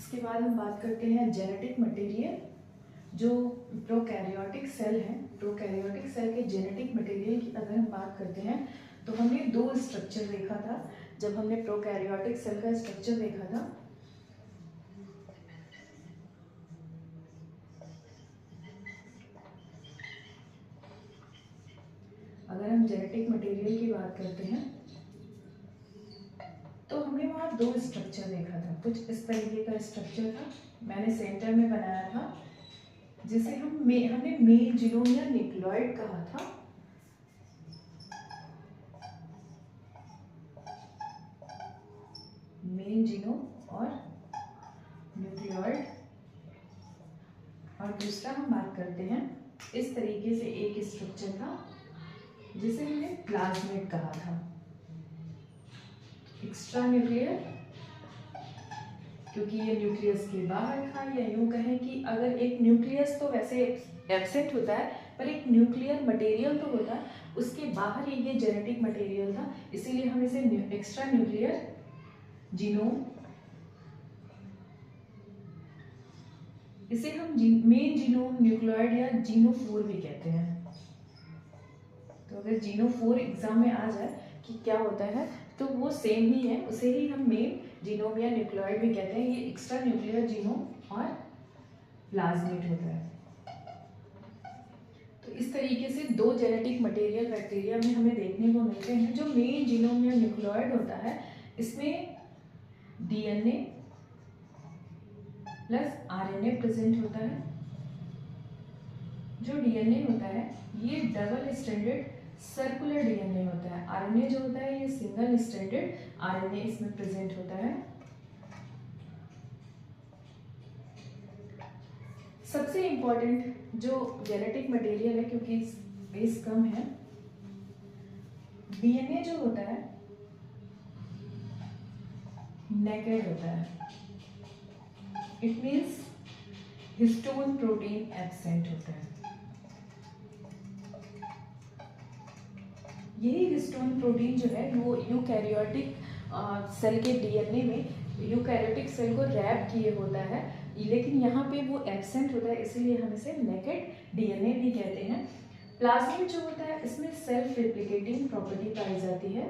इसके बाद हम बात करते हैं जेनेटिक मटेरियल। जो प्रोकैरियोटिक सेल हैं, प्रोकैरियोटिक सेल के जेनेटिक मटेरियल की अगर हम बात करते हैं तो हमने दो स्ट्रक्चर देखा था। जब हमने प्रोकैरियोटिक सेल का स्ट्रक्चर देखा था, अगर हम जेनेटिक मटेरियल की बात करते हैं तो हमने वहाँ दो स्ट्रक्चर देखा था। कुछ इस तरीके का स्ट्रक्चर था, मैंने सेंटर में बनाया था, जिसे हमने मेन जीनोम या न्यूक्लियोइड कहा था। मेन जीनोम और न्यूक्लियोइड। और दूसरा हम बात करते हैं, इस तरीके से एक स्ट्रक्चर था जिसे हमने प्लाज्मिड कहा था। एक्स्ट्रा न्यूक्लियर, क्योंकि ये न्यूक्लियस के बाहर था, या यूं कहें कि अगर एक न्यूक्लियस तो वैसे एब्सेंट होता है, पर एक न्यूक्लियर मटेरियल तो होता है, उसके बाहर ही ये जेनेटिक मटेरियल था, इसीलिए हम इसे एक्स्ट्रा न्यूक्लियर जीनोम, इसे हम मेन जीनोम न्यूक्लियोइड या जीनोफोर भी कहते हैं। तो अगर जीनोफोर एग्जाम में आ जाए कि क्या होता है, तो वो सेम ही है, उसे ही हम मेन जीनोम या न्यूक्लियोइड भी कहते हैं। ये एक्स्ट्रा न्यूक्लियर जीनोम और प्लाज्मिड होता है। तो इस तरीके से दो जेनेटिक मटेरियल बैक्टीरिया में हमें देखने को मिलते हैं। जो मेन जीनोम या न्यूक्लियोइड होता है, इसमें डीएनए प्लस आरएनए प्रेजेंट होता है। जो डीएनए होता है ये डबल स्ट्रैंडेड सर्कुलर डीएनए होता है। आरएनए जो होता है ये सिंगल स्ट्रैंडेड आरएनए इसमें प्रेजेंट होता है। सबसे इंपॉर्टेंट जो जेनेटिक मटेरियल है, क्योंकि बेस कम है, डीएनए जो होता है नेकेड होता है। It means histone protein absent होता है। यही हिस्टोन प्रोटीन जो है वो यूकैरियोटिक सेल के डीएनए में यूकैरियोटिक सेल को रैप किए होता है, लेकिन यहाँ पे वो एब्सेंट होता है, इसीलिए हम इसे नेकेड डीएनए भी कहते हैं। प्लाज्मिड जो होता है इसमें सेल्फ रिप्लिकेटिंग प्रॉपर्टी पाई जाती है।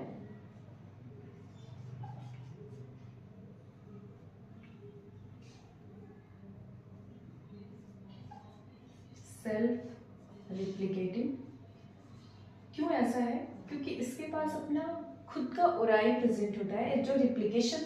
सेल्फ रिप्लिकेटिंग क्यों ऐसा है? क्योंकि इसके पास अपना खुद का ओराई प्रेजेंट होता है। जो रिप्लिकेशन